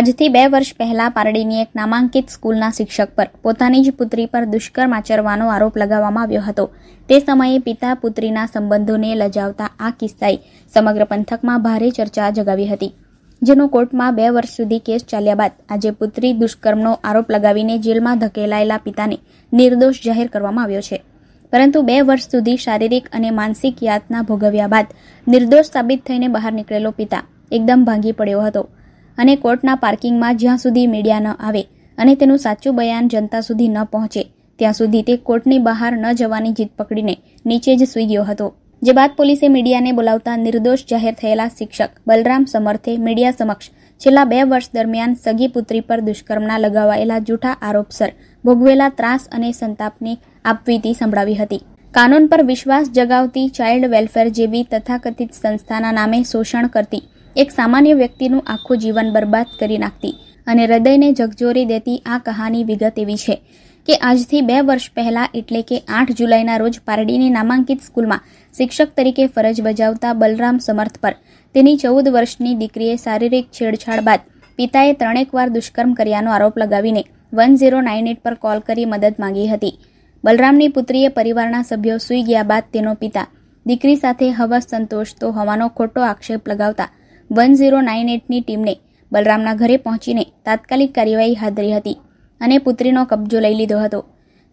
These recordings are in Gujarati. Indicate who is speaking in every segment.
Speaker 1: આજથી 2 વર્ષ પહેલા પારડીની એક નામાંકિત સ્કૂલના શિક્ષક પર પોતાની જ પુત્રી પર દુષ્કર્મ આચરવાનો આરોપ લગાવવામાં આવ્યો હતો. તે સમયે પિતા પુત્રીના સંબંધોને લજાવતા આ કિસ્સાએ સમગ્ર પંથકમાં ભારે ચર્ચા જગાવી હતી, જેનો કોર્ટમાં 2 વર્ષ સુધી કેસ ચાલ્યા બાદ આજે પુત્રી દુષ્કર્મનો આરોપ લગાવીને જેલમાં ધકેલાયેલા પિતાને નિર્દોષ જાહેર કરવામાં આવ્યો છે. પરંતુ 2 વર્ષ સુધી શારીરિક અને માનસિક યાતના ભોગવ્યા બાદ નિર્દોષ સાબિત થઈને બહાર નીકળેલો પિતા એકદમ ભાંગી પડ્યો હતો અને કોર્ટના પાર્કિંગમાં જ્યાં સુધી મીડિયા ન આવે અને તેનું સાચું બયાન જનતા સુધી ન પહોંચે ત્યાં સુધી તે કોર્ટની બહાર ન જવાની જીદ પકડીને નીચે જ સૂઈ ગયો હતો. જે બાદ પોલીસે મીડિયાને બોલાવતા નિર્દોષ જાહેર થયેલા શિક્ષક બલરામ સમર્થે મીડિયા સમક્ષ છેલ્લા 2 વર્ષ દરમિયાન સગી પુત્રી પર દુષ્કર્મના લગાવાયેલા જૂઠા આરોપસર ભોગવેલા ત્રાસ અને સંતાપની આપવીતી સંભળાવી હતી. કાનૂન પર વિશ્વાસ જગાવતી ચાઇલ્ડ વેલફેર જેવી તથાકથિત સંસ્થાના નામે શોષણ કરતી એક સામાન્ય વ્યક્તિનું આખું જીવન બરબાદ કરી નાખતી અને હૃદયને ઝકઝોરી દેતી આ કહાની વિગત એવી છે કે આજથી 2 વર્ષ પહેલા એટલે કે 8 જુલાઈના રોજ પારડીની નામાંકિત સ્કૂલમાં શિક્ષક તરીકે ફરજ બજાવતા બલરામ સમર્થ પર તેની 14 વર્ષની દીકરીએ શારીરિક છેડછાડ બાદ પિતાએ 3 વાર દુષ્કર્મ કર્યાનો આરોપ લગાવીને 1098 પર કોલ કરી મદદ માંગી હતી. બલરામની પુત્રીએ પરિવારના સભ્યો સૂઈ ગયા બાદ તેનો પિતા દીકરી સાથે હવસ સંતોષતો હોવાનો ખોટો આક્ષેપ લગાવતા 1098ની ટીમને બલરામના ઘરે પહોંચીને તાત્કાલિક કાર્યવાહી હાથ ધરી હતી અને પુત્રીનો કબજો લઈ લીધો હતો.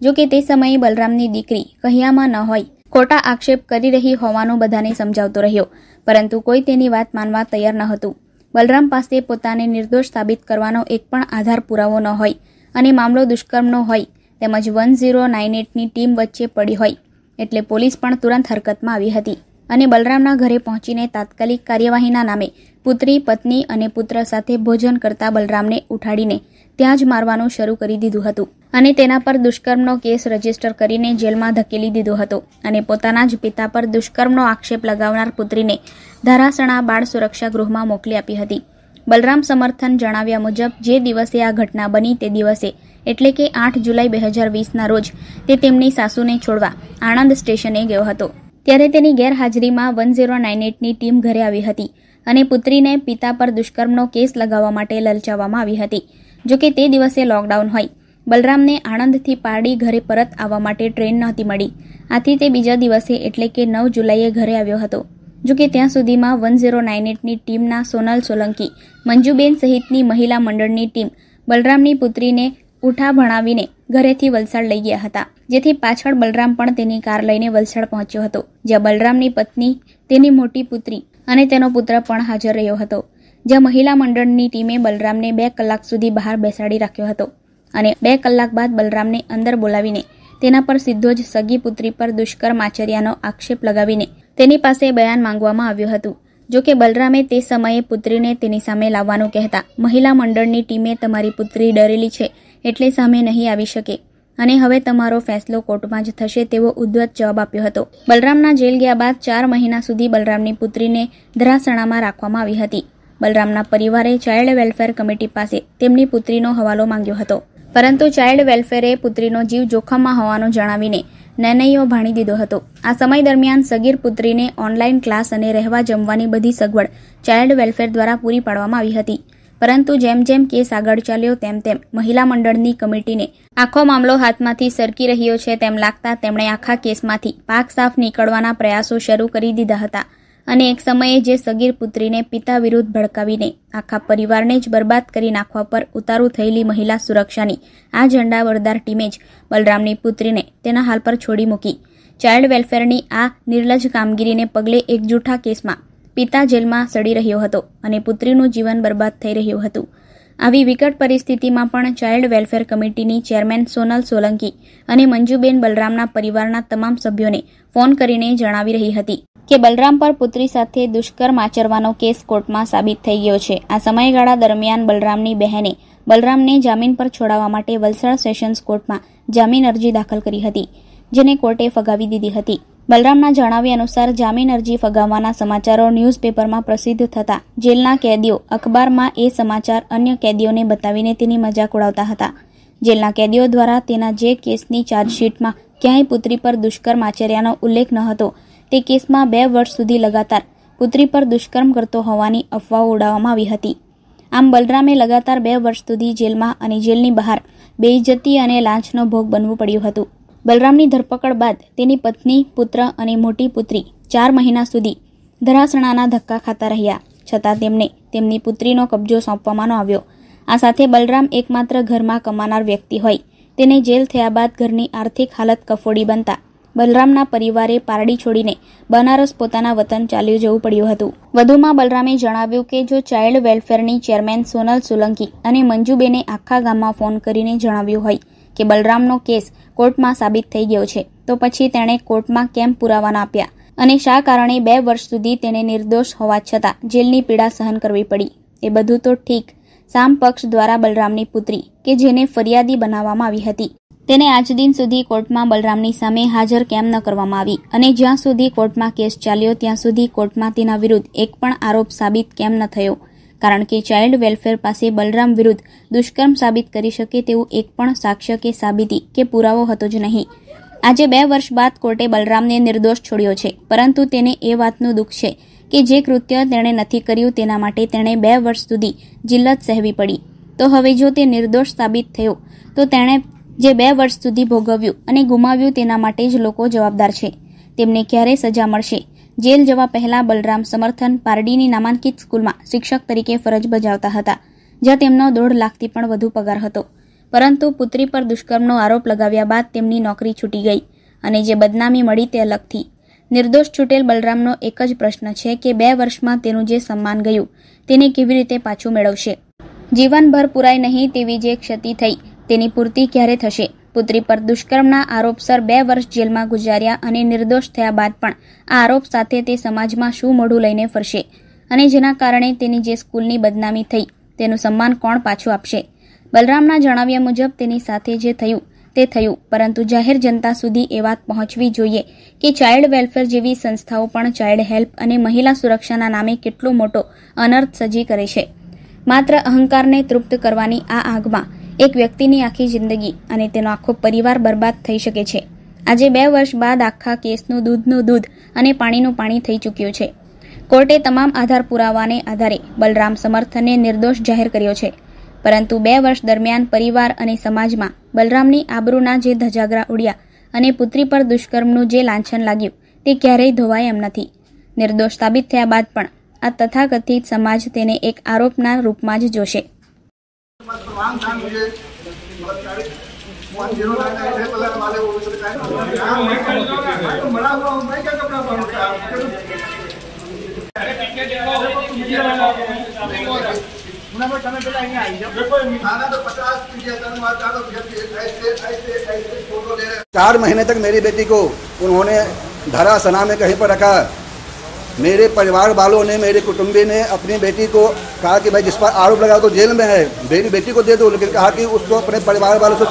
Speaker 1: જો કે તે સમયે બલરામની દીકરી કહ્યામાં ન હોય ખોટા આક્ષેપ કરી રહી હોવાનું બધાને સમજાવતો રહ્યો, પરંતુ કોઈ તેની વાત માનવા તૈયાર ન હતું. બલરામ પાસે પોતાને નિર્દોષ સાબિત કરવાનો એક પણ આધાર પુરાવો ન હોય અને મામલો દુષ્કર્મનો હોય તેમજ 1098ની ટીમ વચ્ચે પડી હોય એટલે પોલીસ પણ તુરંત હરકતમાં આવી હતી અને બલરામના ઘરે પહોંચીને તાત્કાલિક કાર્યવાહીના નામે પુત્રી, પત્ની અને પુત્ર સાથે ભોજન કરતા બલરામને ઉઠાડીને ત્યાં જ મારવાનું શરૂ કરી દીધું હતું અને તેના પર દુષ્કર્મનો કેસ રજીસ્ટર કરીને જેલમાં ધકેલી દીધો હતો અને પોતાના જ પિતા પર દુષ્કર્મનો આક્ષેપ લગાવનાર પુત્રીને ધારાસણા બાળ સુરક્ષા ગૃહમાં મોકલી આપી હતી. બલરામ સમર્થન જણાવ્યા મુજબ જે દિવસે આ ઘટના બની તે દિવસે એટલે કે 8 જુલાઈ 2020ના રોજ તે તેમની સાસુને છોડવા આણંદ સ્ટેશને ગયો હતો. ત્યારે તેની ગેરહાજરીમાં 1098ની ટીમ ઘરે આવી હતી અને પુત્રીને પિતા પર દુષ્કર્મનો કેસ લગાવવા માટે લલચાવવામાં આવી હતી. જો કે તે દિવસે લોકડાઉન હોય બલરામને આણંદથી પારડી ઘરે પરત આવવા માટે ટ્રેન નહોતી મળી. આથી તે બીજા દિવસે એટલે કે 9 જુલાઈએ ઘરે આવ્યો હતો. જો કે ત્યાં સુધીમાં 1098ની ટીમના સોનલ સોલંકી, મંજુબેન સહિતની મહિલા મંડળની ટીમ બલરામની પુત્રીને ઉઠા ભણાવીને ઘરેથી વલસાડ લઈ ગયા હતા, જેથી પાછળ બલરામ પણ તેની કાર લઈને વલસાડ પહોંચ્યો હતો, જ્યાં બલરામની પત્ની, તેની મોટી પુત્રી અને તેનો પુત્ર પણ હાજર રહ્યો હતો. જ્યાં મહિલા મંડળની ટીમે બલરામને 2 કલાક સુધી બહાર બેસાડી રાખ્યો હતો અને 2 કલાક બાદ બલરામને અંદર બોલાવીને તેના પર સીધો જ સગી પુત્રી પર દુષ્કર્મ આચર્યાનો આક્ષેપ લગાવીને તેની પાસે બયાન માંગવામાં આવ્યું હતું. જો કે બલરામે તે સમયે પુત્રીને તેની સામે લાવવાનું કહેતા મહિલા મંડળની ટીમે તમારી પુત્રી ડરેલી છે એટલે સામે નહીં આવી શકે અને હવે તમારો ફેસલો કોર્ટમાં જ થશે તેવો ઉદ્ધત જવાબ આપ્યો હતો. બલરામના જેલ ગયા બાદ 4 મહિના સુધી બલરામની પુત્રીને ધરાસણામાં રાખવામાં આવી હતી. બલરામના પરિવારે ચાઇલ્ડ વેલફેર કમિટી પાસે તેમની પુત્રીનો હવાલો માંગ્યો હતો, પરંતુ ચાઇલ્ડ વેલફેરે પુત્રીનો જીવ જોખમમાં હોવાનું જણાવીને નિર્ણયો ભાણી દીધો હતો. આ સમય દરમિયાન સગીર પુત્રીને ઓનલાઈન ક્લાસ અને રહેવા જમવાની બધી સગવડ ચાઇલ્ડ વેલફેર દ્વારા પૂરી પાડવામાં આવી હતી. પરંતુ જેમ જેમ કેસ આગળ ચાલ્યો તેમ તેમ મહિલા મંડળની કમિટીને આખો મામલો હાથમાંથી સરકી રહ્યો છે તેમ લાગતા તેમણે આખા કેસમાંથી પાક સાફ નીકળવાના પ્રયાસો શરૂ કરી દીધા હતા અને એક સમયે જે સગીર પુત્રીને પિતા વિરુદ્ધ ભડકાવીને આખા પરિવારને જ બરબાદ કરી નાખવા પર ઉતારૂ થયેલી મહિલા સુરક્ષાની આ ઝંડાવરદાર ટીમે જ બલરામની પુત્રીને તેના હાલ પર છોડી મૂકી. ચાઇલ્ડ વેલફેરની આ નિર્લજ્જ કામગીરીને પગલે એક જૂઠા કેસમાં પિતા જેલમાં સડી રહ્યો હતો અને પુત્રીનું જીવન બરબાદ થઈ રહ્યું હતું. આવી વિકટ પરિસ્થિતિમાં પણ ચાઇલ્ડ વેલફેર કમિટીની ચેરમેન સોનલ સોલંકી અને મંજુબેન બલરામના પરિવારના તમામ સભ્યોને ફોન કરીને જણાવી રહી હતી કે બલરામ પર પુત્રી સાથે દુષ્કર્મ આચરવાનો કેસ કોર્ટમાં સાબિત થઈ ગયો છે. આ સમયગાળા દરમિયાન બલરામની બહેને બલરામને જામીન પર છોડાવવા માટે વલસાડ સેશન્સ કોર્ટમાં જામીન અરજી દાખલ કરી હતી, જેને કોર્ટે ફગાવી દીધી હતી. બલરામના જણાવ્યા અનુસાર જામીન અરજી ફગાવવાના સમાચારો ન્યૂઝપેપરમાં પ્રસિદ્ધ થતા જેલના કેદીઓ અખબારમાં એ સમાચાર અન્ય કેદીઓને બતાવીને તેની મજાક ઉડાવતા હતા. જેલના કેદીઓ દ્વારા તેના જે કેસની ચાર્જશીટમાં ક્યાંય પુત્રી પર દુષ્કર્મ આચર્યાનો ઉલ્લેખ ન હતો તે કેસમાં 2 વર્ષ સુધી લગાતાર પુત્રી પર દુષ્કર્મ કરતો હોવાની અફવાઓ ઉડાવવામાં આવી હતી. આમ બલરામે લગાતાર 2 વર્ષ સુધી જેલમાં અને જેલની બહાર બેઇજ્જતી અને લાંચનો ભોગ બનવું પડ્યું હતું. બલરામની ધરપકડ બાદ તેની પત્ની, પુત્ર અને મોટી પુત્રી 4 મહિના સુધી ધરાસણાના ધક્કા ખાતા રહ્યા, છતાં તેમને તેમની પુત્રીનો કબજો સોંપવામાં ન આવ્યો. આ સાથે બલરામ એકમાત્ર ઘરમાં કમાનાર વ્યક્તિ હોય તેને જેલ થયા બાદ ઘરની આર્થિક હાલત કફોડી બનતા બલરામના પરિવારે પારડી છોડીને બનારસ પોતાના વતન ચાલ્યું જવું પડ્યું હતું. વધુમાં બલરામે જણાવ્યું કે જો ચાઇલ્ડ વેલફેરની ચેરમેન સોનલ સોલંકી અને મંજુબેને આખા ગામમાં ફોન કરીને જણાવ્યું હોય કે બલરામનો કેસ કોર્ટમાં સાબિત થઈ ગયો છે, તો પછી તેણે કોર્ટમાં કેમ પુરાવા ન આપ્યા અને શા કારણે 2 વર્ષ સુધી તેને નિર્દોષ હોવા છતાં જેલની પીડા સહન કરવી પડી? એ બધું તો ઠીક, સામ પક્ષ દ્વારા બલરામની પુત્રી કે જેને ફરિયાદી બનાવવામાં આવી હતી તેને આજ દિન સુધી કોર્ટમાં બલરામની સામે હાજર કેમ ન કરવામાં આવી અને જ્યાં સુધી કોર્ટમાં કેસ ચાલ્યો ત્યાં સુધી કોર્ટમાં તેના વિરુદ્ધ એક પણ આરોપ સાબિત કેમ ન થયો? કારણ કે ચાઇલ્ડ વેલફેર પાસે બલરામ વિરુદ્ધ દુષ્કર્મ સાબિત કરી શકે તેવું એક પણ સાક્ષ્ય કે સાબિતી કે પુરાવો હતો જ નહીં. આજે 2 વર્ષ બાદ કોર્ટે બલરામને નિર્દોષ છોડ્યો છે, પરંતુ તેને એ વાતનું દુઃખ છે કે જે કૃત્ય તેણે નથી કર્યું તેના માટે તેણે 2 વર્ષ સુધી જિલ્લત સહેવી પડી. તો હવે જો તે નિર્દોષ સાબિત થયો તો તેણે જે 2 વર્ષ સુધી ભોગવ્યું અને ગુમાવ્યું તેના માટે જ લોકો જવાબદાર છે. તેમને ક્યારે સજા મળશે? જેલ જવા પહેલા બલરામ સમર્થન પારડીની નામાંકિત સ્કૂલમાં શિક્ષક તરીકે ફરજ બજાવતા હતા, જ્યાં તેમનો 1.5 લાખથી પણ વધુ પગાર હતો. પરંતુ પુત્રી પર દુષ્કર્મનો આરોપ લગાવ્યા બાદ તેમની નોકરી છૂટી ગઈ અને જે બદનામી મળી તે અલગથી. નિર્દોષ છૂટેલ બલરામનો એક જ પ્રશ્ન છે કે 2 વર્ષમાં તેનું જે સન્માન ગયું તેને કેવી રીતે પાછું મેળવશે? જીવનભર પુરાય નહીં તેવી જે ક્ષતિ થઈ તેની પૂર્તિ ક્યારે થશે? પુત્રી પર દુષ્કર્મના આરોપસર 2 વર્ષ જેલમાં ગુજાર્યા અને નિર્દોષ થયા બાદ પણ આ આરોપ સાથે તે સમાજમાં શું મોઢું લઈને ફરશે? અને જેના કારણે તેની જે સ્કૂલની બદનામી થઈ તેનું સન્માન કોણ પાછું આપશે? બલરામના જણાવ્યા મુજબ તેની સાથે જે થયું તે થયું, પરંતુ જાહેર જનતા સુધી એ વાત પહોંચવી જોઈએ કે ચાઇલ્ડ વેલફેર જેવી સંસ્થાઓ પણ ચાઇલ્ડ હેલ્પ અને મહિલા સુરક્ષાના નામે કેટલો મોટો અનર્થ સજી કરે છે. માત્ર અહંકારને તૃપ્ત કરવાની આ આગમાં એક વ્યક્તિની આખી જિંદગી અને તેનો આખો પરિવાર બરબાદ થઈ શકે છે. આજે 2 વર્ષ બાદ આખા કેસનું દૂધનું દૂધ અને પાણીનું પાણી થઈ ચૂક્યું છે. કોર્ટે તમામ આધાર પુરાવાને આધારે બલરામ સમર્થનને નિર્દોષ જાહેર કર્યો છે, પરંતુ 2 વર્ષ દરમિયાન પરિવાર અને સમાજમાં બલરામની આબરૂના જે ધજાગરા ઉડ્યા અને પુત્રી પર દુષ્કર્મનું જે લાંછન લાગ્યું તે ક્યારેય ધોવાય એમ નથી. નિર્દોષ સાબિત થયા બાદ પણ આ તથાકથિત સમાજ તેને એક આરોપના રૂપમાં જ જોશે.
Speaker 2: चार महीने तक मेरी बेटी को उन्होंने धरा सना में कहीं पर रखा। मेरे परिवार वालों ने, मेरे कुटुंबी ने अपनी बेटी को कहा कि भाई जिस पर आरोप लगा तो जेल में है, मेरी बेटी को दे दो, लेकिन कहा कि उसको अपने परिवार वालों से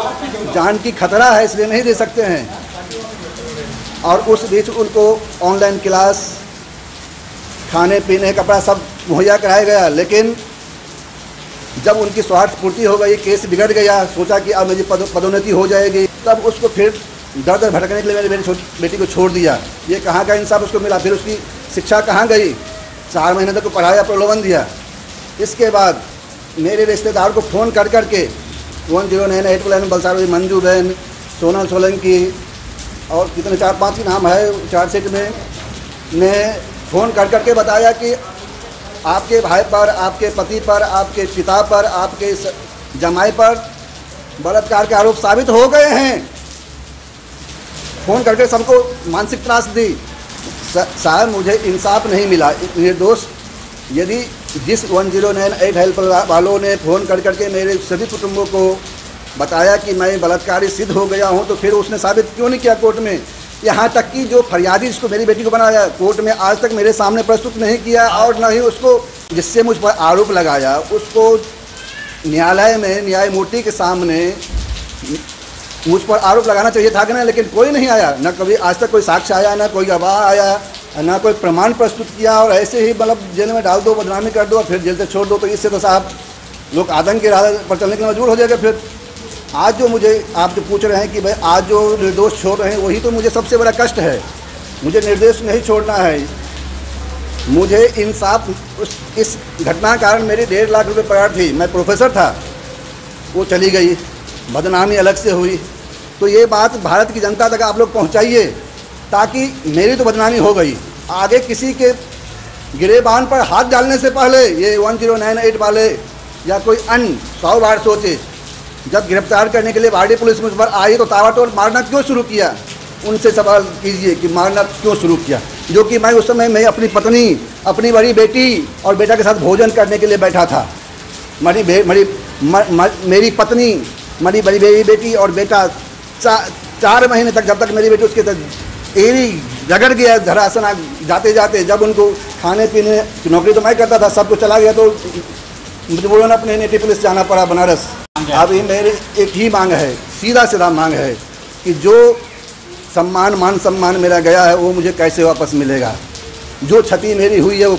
Speaker 2: जान की खतरा है इसलिए नहीं दे सकते हैं। और उस बीच उनको ऑनलाइन क्लास, खाने पीने, कपड़ा सब मुहैया कराया गया, लेकिन जब उनकी स्वार्थ पूर्ति हो गई, केस बिगड़ गया, सोचा कि अब मेरी पदोन्नति हो जाएगी, तब उसको फिर दर दर भटकने के लिए मेरी बेटी को छोड़ दिया। ये कहाँ का इंसाफ उसको मिला? फिर उसकी शिक्षा कहाँ गई? 4 महीने तक पढ़ाया, प्रलोभन दिया। इसके बाद मेरे रिश्तेदार को फ़ोन कर करके 1098 बलसाड़ी मंजू बहन, सोनल सोलंकी और कितने 4-5 नाम है चार्जशीट में, ने फ़ोन कर करके बताया कि आपके भाई पर, आपके पति पर, आपके पिता पर, आपके जमाई पर बलात्कार के आरोप साबित हो गए हैं। फ़ोन करके सबको मानसिक त्रास दी। साहब मुझे इंसाफ नहीं मिला। निर्दोष यदि जिस 1098 हेल्प वालों ने फ़ोन कर करके मेरे सभी कुटुंबों को बताया कि मैं बलात्कारी सिद्ध हो गया हूं, तो फिर उसने साबित क्यों नहीं किया कोर्ट में? यहाँ तक कि जो फरियादी जिसको मेरी बेटी को बनाया, कोर्ट में आज तक मेरे सामने प्रस्तुत नहीं किया, और न ही उसको जिससे मुझ पर आरोप लगाया उसको न्यायालय में न्यायमूर्ति के सामने मुझ पर आरोप लगाना चाहिए था कि ना, लेकिन कोई नहीं आया। न कभी आज तक कोई साक्ष्य आया, न कोई गवाह आया, न कोई प्रमाण प्रस्तुत किया, और ऐसे ही मतलब जेल में डाल दो, बदनामी कर दो और फिर जेल से छोड़ दो। तो इससे तो साहब लोग आतंक के राह पर चलने के लिए मजबूर हो जाएगा। फिर आज जो मुझे आप जो पूछ रहे हैं कि भाई आज जो निर्दोष छोड़ रहे हैं, वही तो मुझे सबसे बड़ा कष्ट है। मुझे निर्दोष नहीं छोड़ना है। मुझे इंसाफ इस घटना के कारण मेरी 1.5 लाख रुपए पगार थी, मैं प्रोफेसर था, वो चली गई, बदनामी अलग से हुई। तो ये बात भारत की जनता तक आप लोग पहुंचाइए, ताकि मेरी तो बदनामी हो गई, आगे किसी के गिरेबान पर हाथ डालने से पहले ये 1098 वाले या कोई अन्य 100 बार सोचे। जब गिरफ्तार करने के लिए भारतीय पुलिस मुझ पर आई तो ताबड़तोड़ मारना क्यों शुरू किया, उनसे सवाल कीजिए कि मारना क्यों शुरू किया, जो कि मैं उस समय मैं अपनी पत्नी, अपनी बड़ी बेटी और बेटा के साथ भोजन करने के लिए बैठा था। मेरी पत्नी, मेरी बड़ी बेटी और बेटा 4 महीने तक, जब तक मेरी बेटी उसके एरी रगड़ गया धरासना जाते जाते, जब उनको खाने पीने की नौकरी तो मैं करता था, सब कुछ चला गया, तो मुझे बोला अपने नेटिव पुलिस जाना पड़ा बनारस। अभी मेरे एक ही मांग है, सीधा मांग है कि जो मान सम्मान मेरा गया है वो मुझे कैसे वापस मिलेगा, जो क्षति मेरी हुई है वो